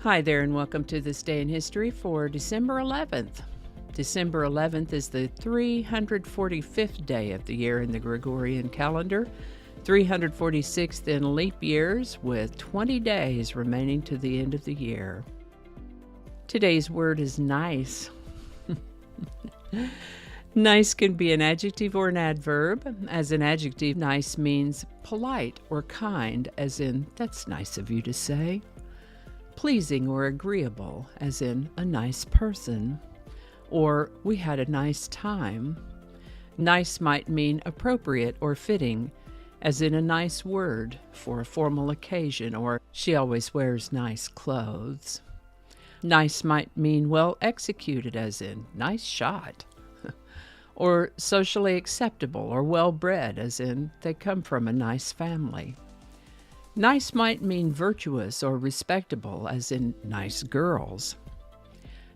Hi there and welcome to This Day in History for December 11th. December 11th is the 345th day of the year in the Gregorian calendar, 346th in leap years, with 20 days remaining to the end of the year. Today's word is nice. Nice can be an adjective or an adverb. As an adjective, nice means polite or kind, as in, that's nice of you to say. Pleasing or agreeable, as in a nice person, or we had a nice time. Nice might mean appropriate or fitting, as in a nice word for a formal occasion, or she always wears nice clothes. Nice might mean well executed, as in nice shot, or socially acceptable or well-bred, as in they come from a nice family. Nice might mean virtuous or respectable, as in nice girls.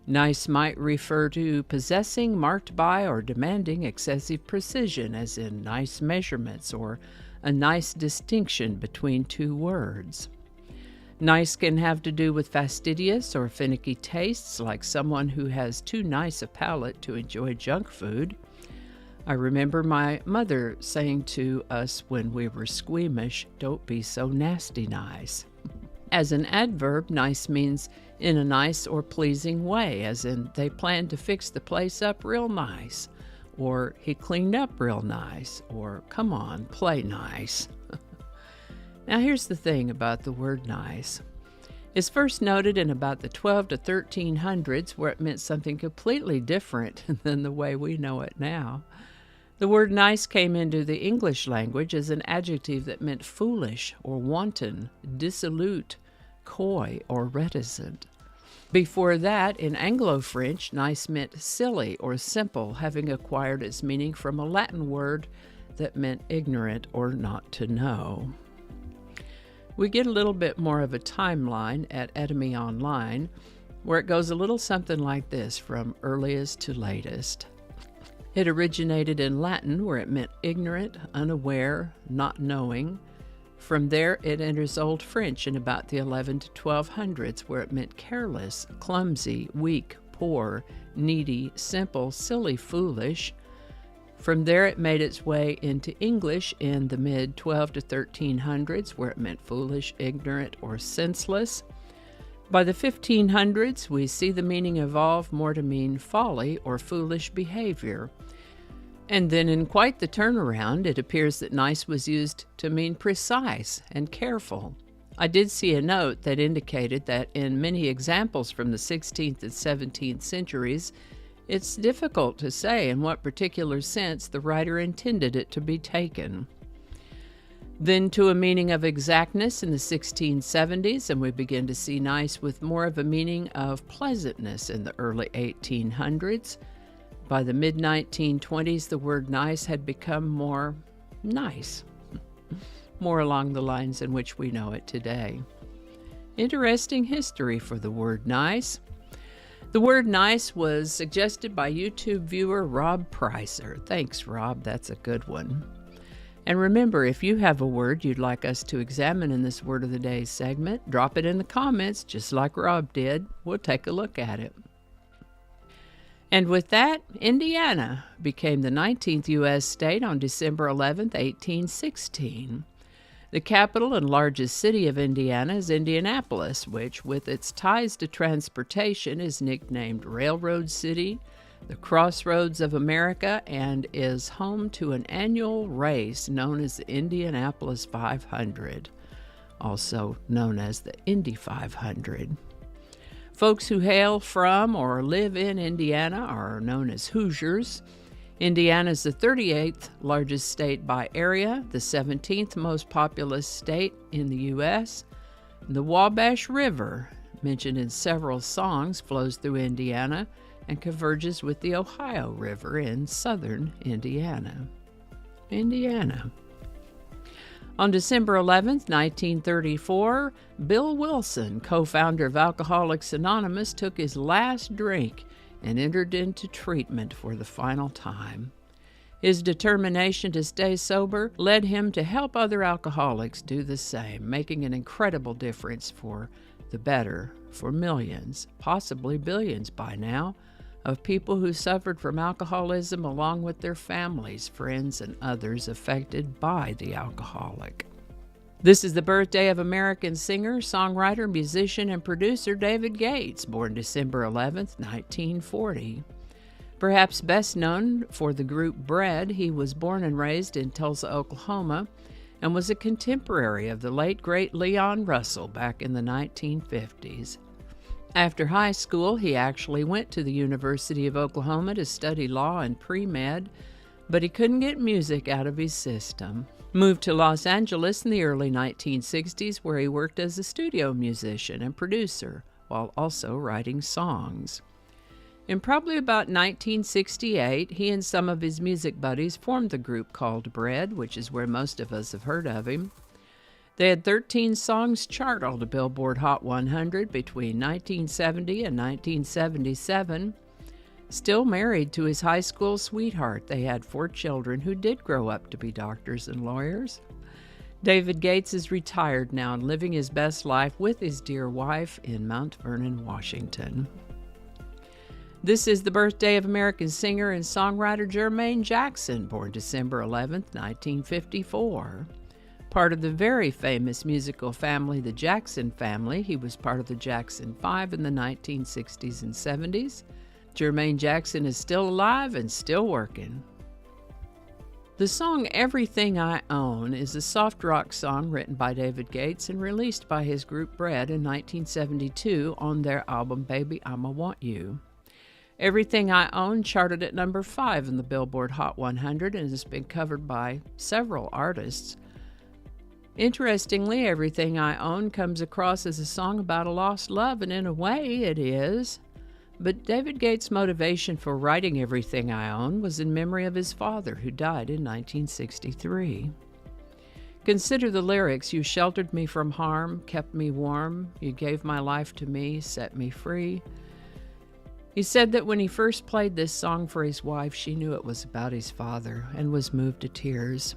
Nice might refer to possessing, marked by, or demanding excessive precision, as in nice measurements or a nice distinction between two words. Nice can have to do with fastidious or finicky tastes, like someone who has too nice a palate to enjoy junk food. I remember my mother saying to us when we were squeamish, "Don't be so nasty nice." As an adverb, nice means in a nice or pleasing way, as in they planned to fix the place up real nice, or he cleaned up real nice, or come on, play nice. Now here's the thing about the word nice. It's first noted in about the 12 to 1300s, where it meant something completely different than the way we know it now. The word nice came into the English language as an adjective that meant foolish or wanton, dissolute, coy, or reticent. Before that, in Anglo-French, nice meant silly or simple, having acquired its meaning from a Latin word that meant ignorant or not to know. We get a little bit more of a timeline at Etymology Online, where it goes a little something like this from earliest to latest. It originated in Latin, where it meant ignorant, unaware, not knowing. From there, it enters Old French in about the 11 to 1200s, where it meant careless, clumsy, weak, poor, needy, simple, silly, foolish. From there, it made its way into English in the mid-12 to 1300s, where it meant foolish, ignorant, or senseless. By the 1500s, we see the meaning evolve more to mean folly or foolish behavior. And then in quite the turnaround, it appears that nice was used to mean precise and careful. I did see a note that indicated that in many examples from the 16th and 17th centuries, it's difficult to say in what particular sense the writer intended it to be taken. Then to a meaning of exactness in the 1670s, and we begin to see nice with more of a meaning of pleasantness in the early 1800s. By the mid-1920s, the word nice had become more nice, more along the lines in which we know it today. Interesting history for the word nice. The word nice was suggested by YouTube viewer Rob Pricer. Thanks, Rob. That's a good one. And remember, if you have a word you'd like us to examine in this Word of the Day segment, drop it in the comments just like Rob did. We'll take a look at it. And with that, Indiana became the 19th U.S. state on December 11, 1816. The capital and largest city of Indiana is Indianapolis, which, with its ties to transportation, is nicknamed Railroad City, the Crossroads of America, and is home to an annual race known as the Indianapolis 500, also known as the Indy 500. Folks who hail from or live in Indiana are known as Hoosiers. Indiana is the 38th largest state by area, the 17th most populous state in the U.S. The Wabash River, mentioned in several songs, flows through Indiana and converges with the Ohio River in southern Indiana. On December 11, 1934, Bill Wilson, co-founder of Alcoholics Anonymous, took his last drink and entered into treatment for the final time. His determination to stay sober led him to help other alcoholics do the same, making an incredible difference for the better for millions, possibly billions by now, of people who suffered from alcoholism along with their families, friends, and others affected by the alcoholic. This is the birthday of American singer, songwriter, musician, and producer David Gates, born December 11th, 1940. Perhaps best known for the group Bread, he was born and raised in Tulsa, Oklahoma, and was a contemporary of the late great Leon Russell back in the 1950s. After high school, he actually went to the University of Oklahoma to study law and pre-med, but he couldn't get music out of his system. Moved to Los Angeles in the early 1960s, where he worked as a studio musician and producer, while also writing songs. In probably about 1968, he and some of his music buddies formed the group called Bread, which is where most of us have heard of him. They had 13 songs chart on the Billboard Hot 100 between 1970 and 1977. Still married to his high school sweetheart, they had 4 children who did grow up to be doctors and lawyers. David Gates is retired now and living his best life with his dear wife in Mount Vernon, Washington. This is the birthday of American singer and songwriter Jermaine Jackson, born December 11th, 1954. Part of the very famous musical family, the Jackson family, he was part of the Jackson 5 in the 1960s and 70s. Jermaine Jackson is still alive and still working. The song Everything I Own is a soft rock song written by David Gates and released by his group Bread in 1972 on their album Baby I'ma Want You. Everything I Own charted at number 5 in the Billboard Hot 100 and has been covered by several artists. Interestingly, Everything I Own comes across as a song about a lost love, and in a way it is. But David Gates' motivation for writing Everything I Own was in memory of his father, who died in 1963. Consider the lyrics: "You sheltered me from harm, kept me warm, you gave my life to me, set me free." He said that when he first played this song for his wife, she knew it was about his father and was moved to tears.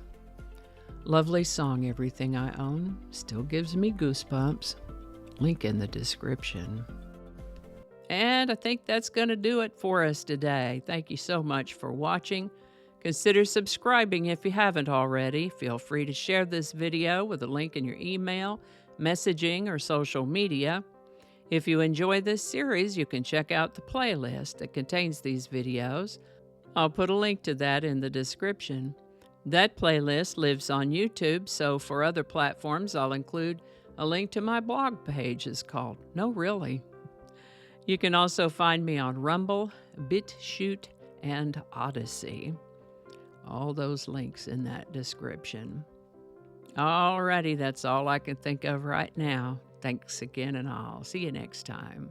Lovely song, Everything I Own. Still gives me goosebumps. Link in the description. And I think that's going to do it for us today. Thank you so much for watching. Consider subscribing if you haven't already. Feel free to share this video with a link in your email, messaging, or social media. If you enjoy this series, you can check out the playlist that contains these videos. I'll put a link to that in the description. That playlist lives on YouTube, so for other platforms, I'll include a link to my blog page. It's called No Really. You can also find me on Rumble, BitChute, and Odyssey. All those links in that description. Alrighty, that's all I can think of right now. Thanks again, and I'll see you next time.